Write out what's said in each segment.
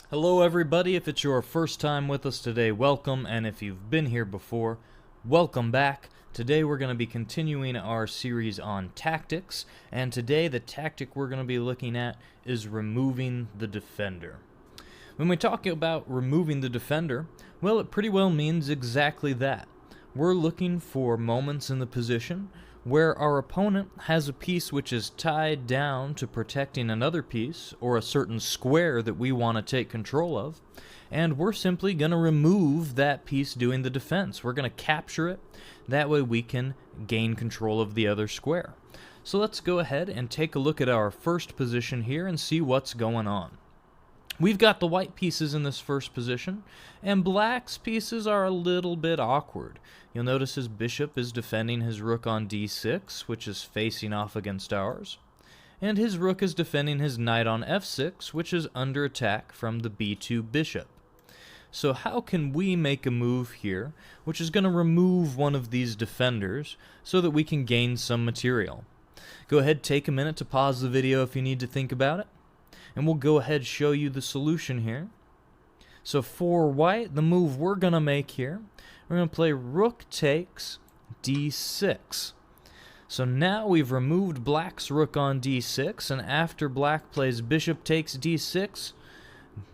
Hello everybody, if it's your first time with us today, welcome, and if you've been here before, welcome back. Today we're going to be continuing our series on tactics, and today the tactic we're going to be looking at is removing the defender. When we talk about removing the defender, well, it pretty well means exactly that. We're looking for moments in the position where our opponent has a piece which is tied down to protecting another piece or a certain square that we want to take control of, and we're simply going to remove that piece doing the defense. We're going to capture it. That way we can gain control of the other square. So let's go ahead and take a look at our first position here and see what's going on. We've got the white pieces in this first position, and black's pieces are a little bit awkward. You'll notice his bishop is defending his rook on d6, which is facing off against ours, and his rook is defending his knight on f6, which is under attack from the b2 bishop. So how can we make a move here which is going to remove one of these defenders so that we can gain some material? Go ahead, take a minute to pause the video if you need to think about it, and we'll go ahead and show you the solution here. So for white, the move we're going to make here, we're going to play rook takes d6. So now we've removed black's rook on d6, and after black plays bishop takes d6,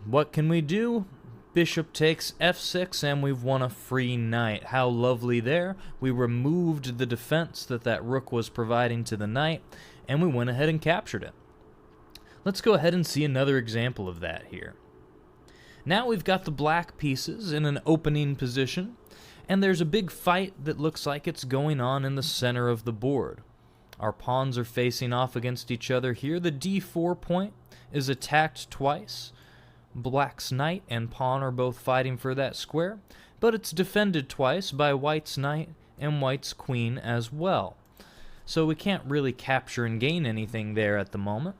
what can we do? Bishop takes f6, and we've won a free knight. How lovely there. We removed the defense that rook was providing to the knight, and we went ahead and captured it. Let's go ahead and see another example of that here. Now we've got the black pieces in an opening position, and there's a big fight that looks like it's going on in the center of the board. Our pawns are facing off against each other here. The d4 point is attacked twice. Black's knight and pawn are both fighting for that square, but it's defended twice by white's knight and white's queen as well. So we can't really capture and gain anything there at the moment.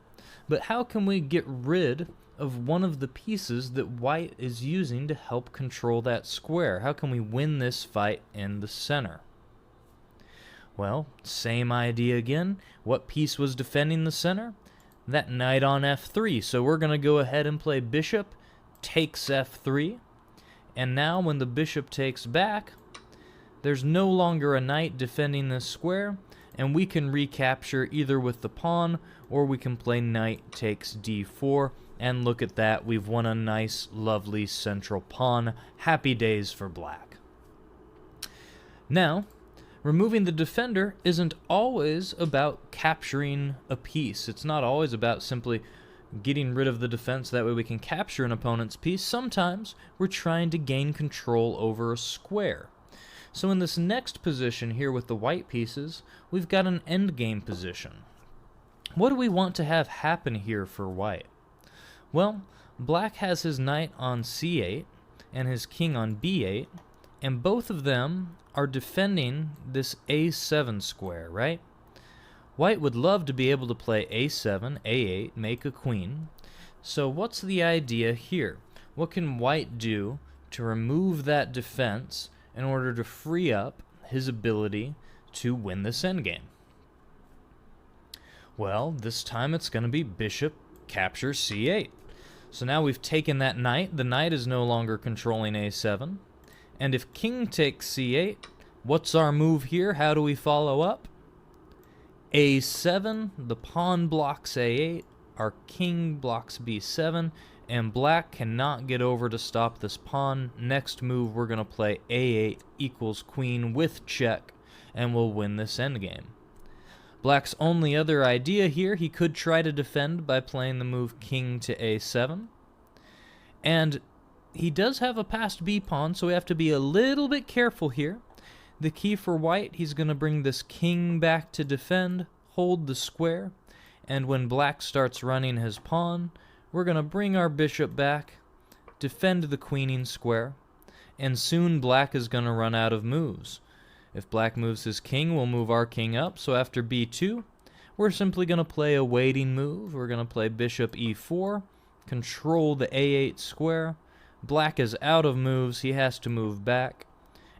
But how can we get rid of one of the pieces that white is using to help control that square? How can we win this fight in the center? Well, same idea again. What piece was defending the center? That knight on f3. So we're going to go ahead and play bishop takes f3. And now when the bishop takes back, there's no longer a knight defending this square, and we can recapture either with the pawn or we can play knight takes d4, and look at that, we've won a nice lovely central pawn. Happy days for black. Now, removing the defender isn't always about capturing a piece. It's not always about simply getting rid of the defense, that way we can capture an opponent's piece. Sometimes we're trying to gain control over a square. So in this next position here with the white pieces, we've got an endgame position. What do we want to have happen here for white? Well, black has his knight on c8 and his king on b8, and both of them are defending this a7 square, right? White would love to be able to play a7, a8, make a queen. So what's the idea here? What can white do to remove that defense in order to free up his ability to win this endgame? Well, this time it's going to be bishop captures c8. So now we've taken that knight. The knight is no longer controlling a7. And if king takes c8, what's our move here? How do we follow up? a7, the pawn blocks a8, our king blocks b7, and black cannot get over to stop this pawn. Next move, we're going to play a8 equals queen with check, and we'll win this endgame. Black's only other idea here, he could try to defend by playing the move king to a7. And he does have a passed b pawn, so we have to be a little bit careful here. The key for white, he's going to bring this king back to defend, hold the square, and when black starts running his pawn, we're going to bring our bishop back, defend the queening square, and soon black is going to run out of moves. If black moves his king, we'll move our king up. So after b2, we're simply going to play a waiting move. We're going to play bishop e4, control the a8 square. Black is out of moves. He has to move back.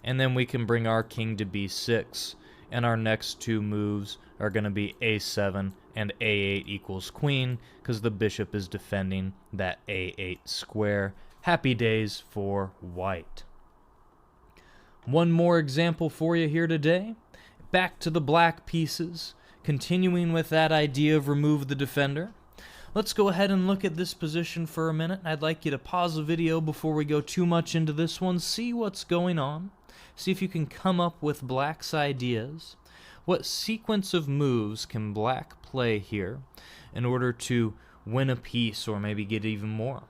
And then we can bring our king to b6. And our next two moves are going to be a7 and a8 equals queen, because the bishop is defending that a8 square. Happy days for white. One more example for you here today. Back to the black pieces, continuing with that idea of remove the defender. Let's go ahead and look at this position for a minute. I'd like you to pause the video before we go too much into this one, see what's going on, see if you can come up with black's ideas. What sequence of moves can black play here in order to win a piece or maybe get even more?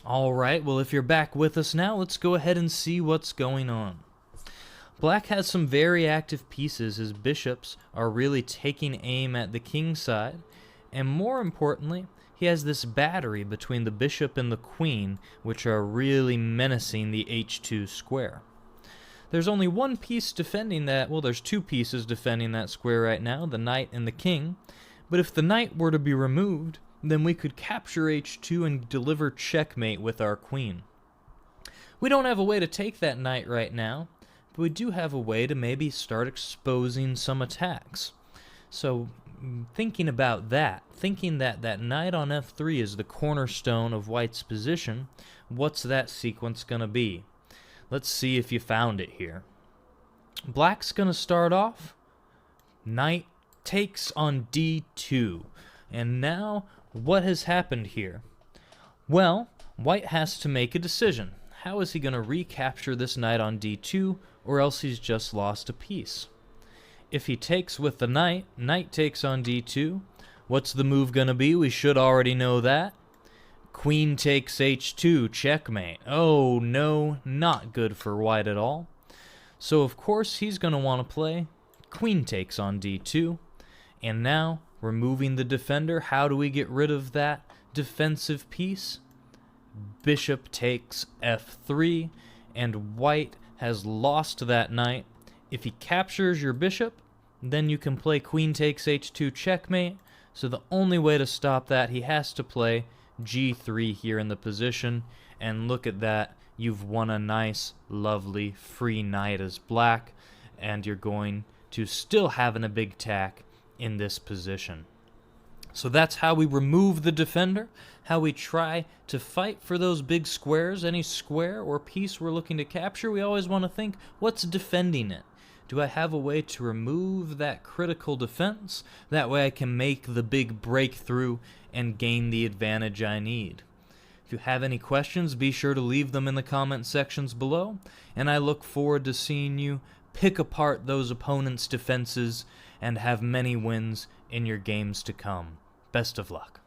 Alright, well, if you're back with us now, let's go ahead and see what's going on. Black has some very active pieces. His bishops are really taking aim at the king side, and more importantly, he has this battery between the bishop and the queen, which are really menacing the h2 square. There's only one piece defending that, well, there's two pieces defending that square right now, the knight and the king, but if the knight were to be removed, then we could capture h2 and deliver checkmate with our queen. We don't have a way to take that knight right now, but we do have a way to maybe start exposing some attacks. So, thinking about that, thinking that that knight on f3 is the cornerstone of white's position, what's that sequence going to be? Let's see if you found it here. Black's going to start off, knight takes on d2, and now what has happened here? Well, white has to make a decision. How is he going to recapture this knight on d2, or else he's just lost a piece? If he takes with the knight, knight takes on d2, what's the move going to be? We should already know that. Queen takes h2, checkmate. Oh no, not good for white at all. So of course he's going to want to play queen takes on d2, and now, removing the defender, how do we get rid of that defensive piece? Bishop takes f3, and white has lost that knight. If he captures your bishop, then you can play queen takes h2 checkmate. So the only way to stop that, he has to play g3 here in the position. And look at that, you've won a nice, lovely, free knight as black, and you're going to still having a big attack in this position. So that's how we remove the defender, how we try to fight for those big squares. Any square or piece we're looking to capture, we always want to think, what's defending it? Do I have a way to remove that critical defense? That way I can make the big breakthrough and gain the advantage I need. If you have any questions, be sure to leave them in the comment sections below, and I look forward to seeing you pick apart those opponents' defenses and have many wins in your games to come. Best of luck.